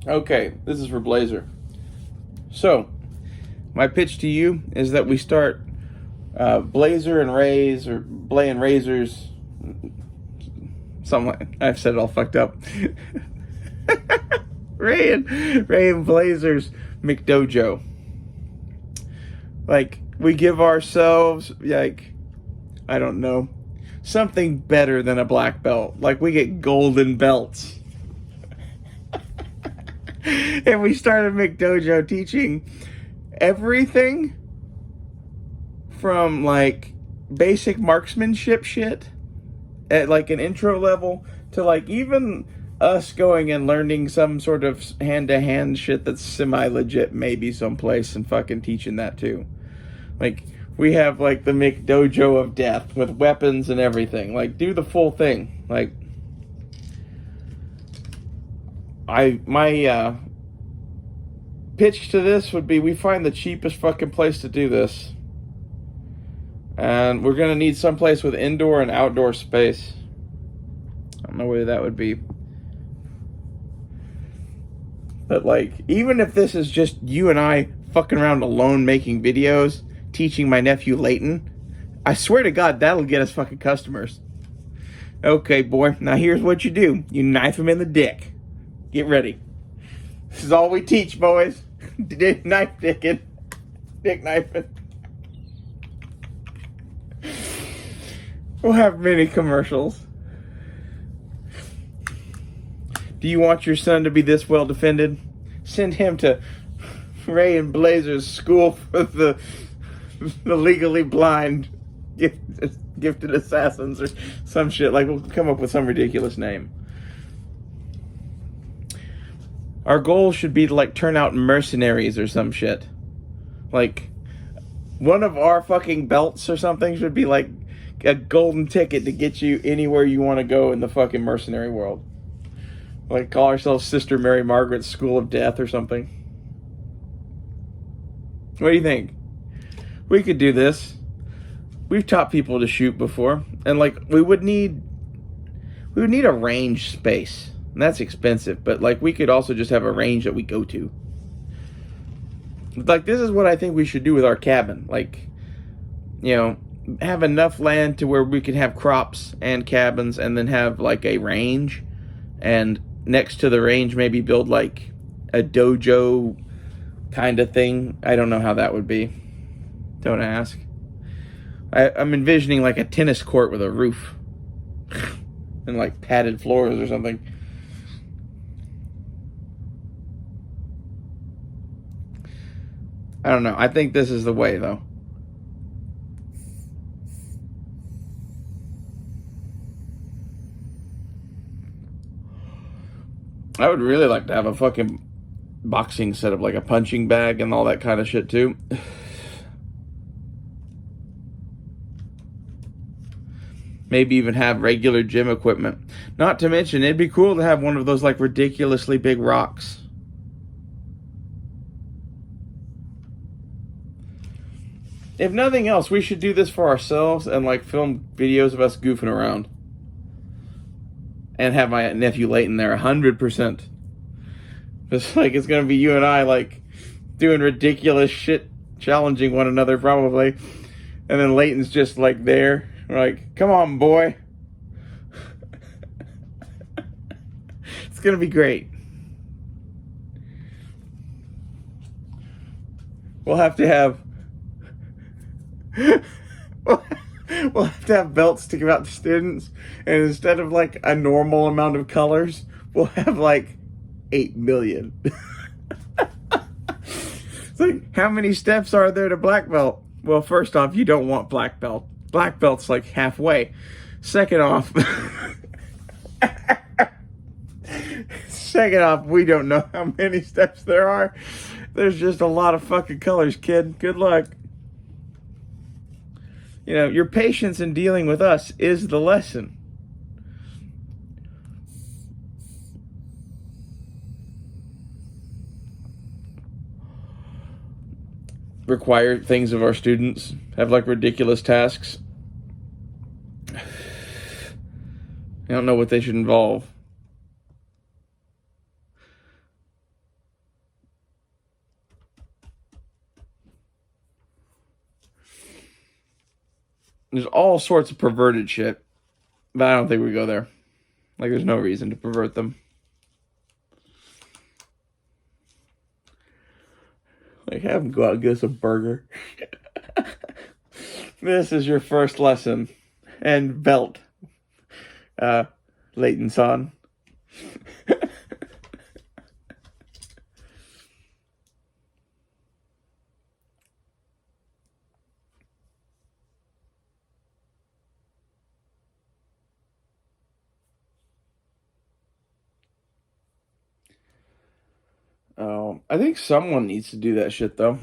Okay, this is for Blazer. So, my pitch to you is that we start Blazer and Rays, or Blay and Razors, something like, I've said it all fucked up. Ray and Blazers Mcdojo. Like, we give ourselves, like, I don't know, something better than a black belt. Like, we get golden belts. And we started Mcdojo teaching everything from, like, basic marksmanship shit at, like, an intro level to, like, even us going and learning some sort of hand-to-hand shit that's semi-legit maybe someplace and fucking teaching that too. Like, we have, like, the Mcdojo of death with weapons and everything. Like, do the full thing. Like, my pitch to this would be, we find the cheapest fucking place to do this. And we're going to need someplace with indoor and outdoor space. I don't know where that would be. But, like, even if this is just you and I fucking around alone making videos, teaching my nephew Leighton, I swear to God, that'll get us fucking customers. Okay, boy, now here's what you do. You knife him in the dick. Get ready. This is all we teach, boys. Knife dicking. Dick knifing. We'll have many commercials. Do you want your son to be this well defended? Send him to Ray and Blazer's school for the legally blind gifted assassins or some shit. Like, we'll come up with some ridiculous name. Our goal should be to, like, turn out mercenaries or some shit. Like, one of our fucking belts or something should be like a golden ticket to get you anywhere you want to go in the fucking mercenary world. Like, call ourselves Sister Mary Margaret's School of Death or something. What do you think? We could do this. We've taught people to shoot before, and, like, we would need a range space, and that's expensive. But, like, we could also just have a range that we go to. Like, this is what I think we should do with our cabin. Like, you know, have enough land to where we can have crops and cabins, and then have, like, a range, and next to the range maybe build, like, a dojo kind of thing. I don't know how that would be. Don't ask. I'm envisioning, like, a tennis court with a roof and, like, padded floors or something. I don't know. I think this is the way, though. I would really like to have a fucking boxing setup, like a punching bag and all that kind of shit, too. Maybe even have regular gym equipment. Not to mention, it'd be cool to have one of those, like, ridiculously big rocks. If nothing else, we should do this for ourselves and, like, film videos of us goofing around. And have my nephew Leighton there 100%. It's like, it's going to be you and I, like, doing ridiculous shit, challenging one another probably. And then Leighton's just, like, there. We're like, come on, boy. It's going to be great. We'll have to have... We'll have to have belts to give out to students, and instead of, like, a normal amount of colors, we'll have, like, 8 million. It's like, how many steps are there to black belt? Well, first off, you don't want black belt. Black belt's, like, halfway. Second off, we don't know how many steps there are. There's just a lot of fucking colors, kid. Good luck. You know, your patience in dealing with us is the lesson. Require things of our students. Have, like, ridiculous tasks. I don't know what they should involve. There's all sorts of perverted shit, but I don't think we go there. Like, there's no reason to pervert them. Like, have them go out and get us a burger. This is your first lesson. And belt. Leighton son. I think someone needs to do that shit, though.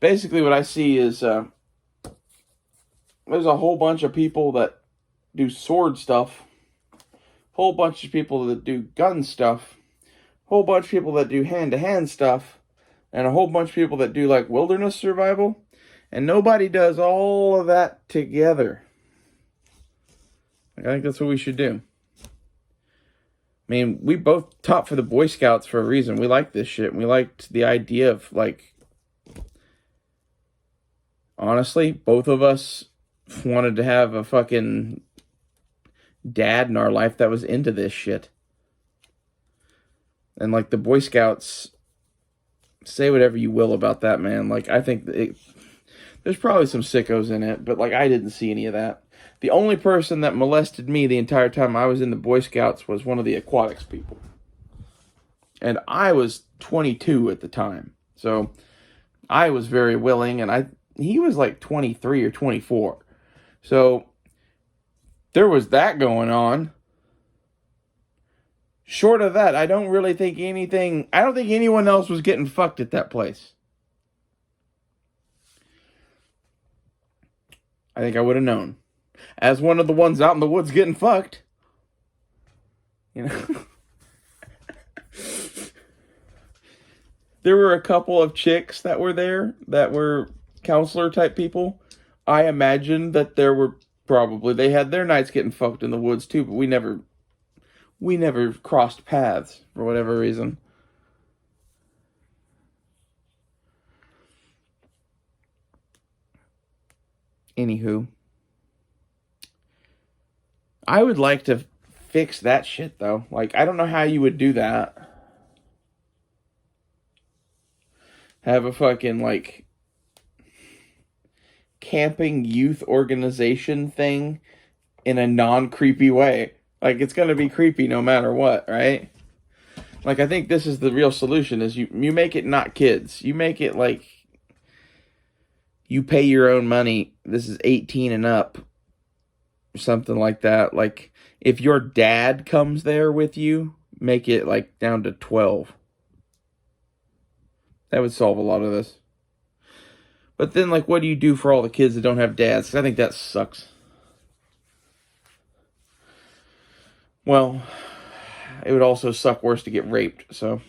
Basically, what I see is there's a whole bunch of people that do sword stuff, whole bunch of people that do gun stuff, whole bunch of people that do hand-to-hand stuff, and a whole bunch of people that do, like, wilderness survival, and nobody does all of that together. I think that's what we should do. I mean, we both taught for the Boy Scouts for a reason. We liked this shit. We liked the idea of, like, honestly, both of us wanted to have a fucking dad in our life that was into this shit. And, like, the Boy Scouts, say whatever you will about that, man. Like, I think there's probably some sickos in it, but, like, I didn't see any of that. The only person that molested me the entire time I was in the Boy Scouts was one of the aquatics people. And I was 22 at the time. So I was very willing, and he was like 23 or 24. So there was that going on. Short of that, I don't think anyone else was getting fucked at that place. I think I would have known. As one of the ones out in the woods getting fucked. You know? There were a couple of chicks that were there that were counselor type people. I imagine that there were they had their nights getting fucked in the woods too, but we never crossed paths for whatever reason. Anywho. I would like to fix that shit, though. Like, I don't know how you would do that. Have a fucking, like, camping youth organization thing in a non-creepy way. Like, it's gonna be creepy no matter what, right? Like, I think this is the real solution, is you make it not kids. You make it, like, you pay your own money. This is 18 and up. Something like that. Like, if your dad comes there with you, make it, like, down to 12. That would solve a lot of this. But then, like, what do you do for all the kids that don't have dads? 'Cause I think that sucks. Well, it would also suck worse to get raped, so.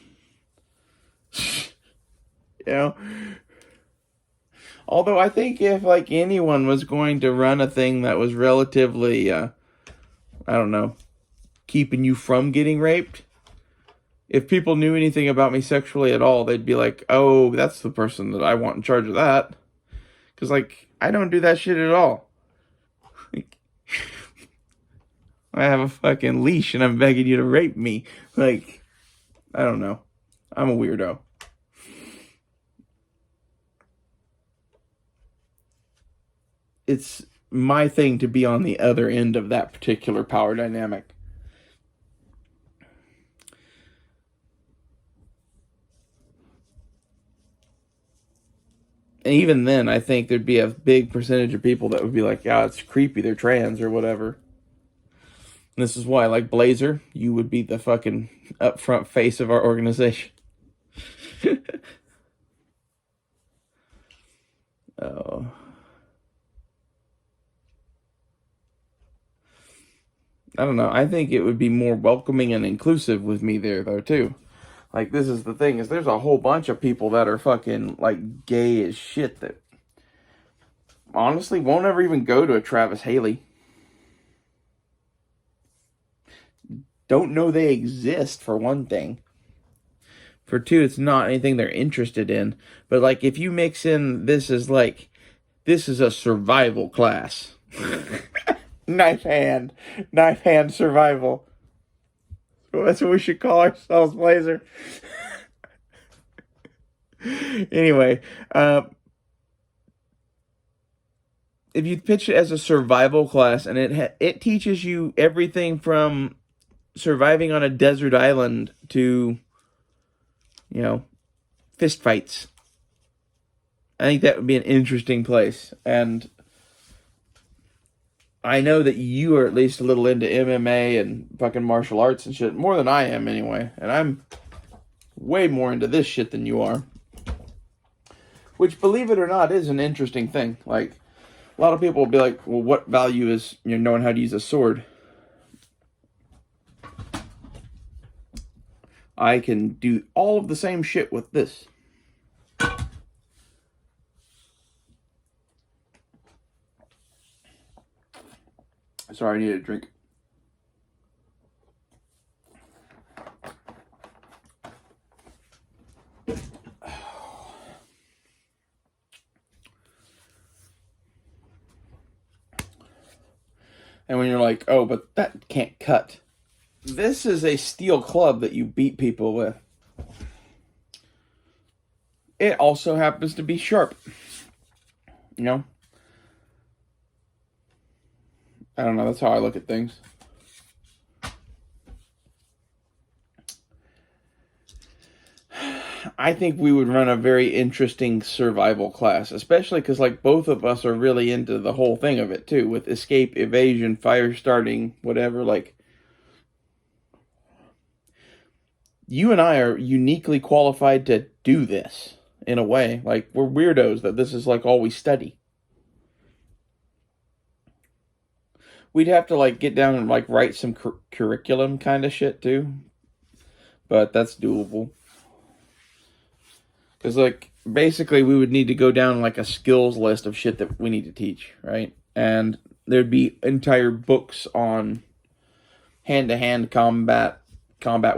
You know? Although I think if, like, anyone was going to run a thing that was relatively, I don't know, keeping you from getting raped, if people knew anything about me sexually at all, they'd be like, oh, that's the person that I want in charge of that. Because, like, I don't do that shit at all. I have a fucking leash and I'm begging you to rape me. Like, I don't know. I'm a weirdo. It's my thing to be on the other end of that particular power dynamic. And even then, I think there'd be a big percentage of people that would be like, yeah, it's creepy, they're trans or whatever. And this is why, like Blazer, you would be the fucking upfront face of our organization. Oh. I don't know. I think it would be more welcoming and inclusive with me there, though, too. Like, this is the thing, is there's a whole bunch of people that are fucking, like, gay as shit that honestly won't ever even go to a Travis Haley. Don't know they exist, for one thing. For two, it's not anything they're interested in. But, like, if you mix in this as, like, This is a survival class. Knife hand survival. That's what we should call ourselves, Blazer. Anyway, if you pitch it as a survival class, and it teaches you everything from surviving on a desert island to, fist fights. I think that would be an interesting place. And I know that you are at least a little into MMA and fucking martial arts and shit, more than I am anyway. And I'm way more into this shit than you are. Which, believe it or not, is an interesting thing. Like, a lot of people will be like, well, what value is knowing how to use a sword? I can do all of the same shit with this. Sorry, I need a drink. And when you're like, oh, but that can't cut. This is a steel club that you beat people with. It also happens to be sharp. I don't know, that's how I look at things. I think we would run a very interesting survival class, especially because, like, both of us are really into the whole thing of it, too, with escape, evasion, fire starting, whatever. Like, you and I are uniquely qualified to do this, in a way. Like, we're weirdos that this is, like, all we study. We'd have to, like, get down and, like, write some curriculum kind of shit, too. But that's doable. Because, like, basically we would need to go down, like, a skills list of shit that we need to teach, right? And there'd be entire books on hand-to-hand combat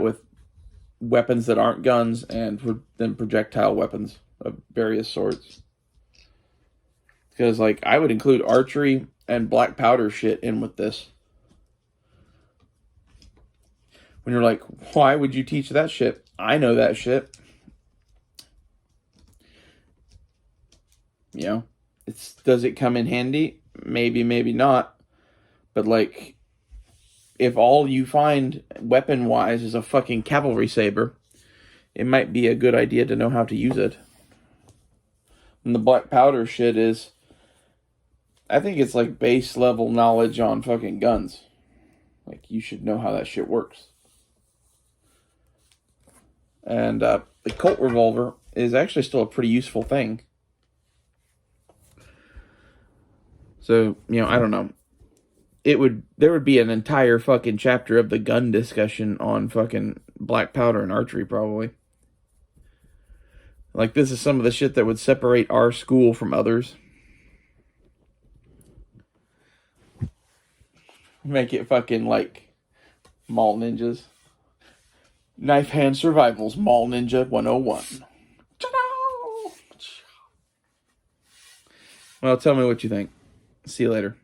with weapons that aren't guns, and then projectile weapons of various sorts. Because, like, I would include archery and black powder shit in with this. When you're like, why would you teach that shit? I know that shit. Does it come in handy? Maybe, maybe not. But, like, if all you find weapon-wise is a fucking cavalry saber, it might be a good idea to know how to use it. And the black powder shit is, I think it's like base level knowledge on fucking guns. Like, you should know how that shit works. And the Colt revolver is actually still a pretty useful thing. So, I don't know. There would be an entire fucking chapter of the gun discussion on fucking black powder and archery, probably. Like, this is some of the shit that would separate our school from others. Make it fucking like Mall Ninjas. Knife Hand Survivals, Mall Ninja 101. Well, tell me what you think. See you later.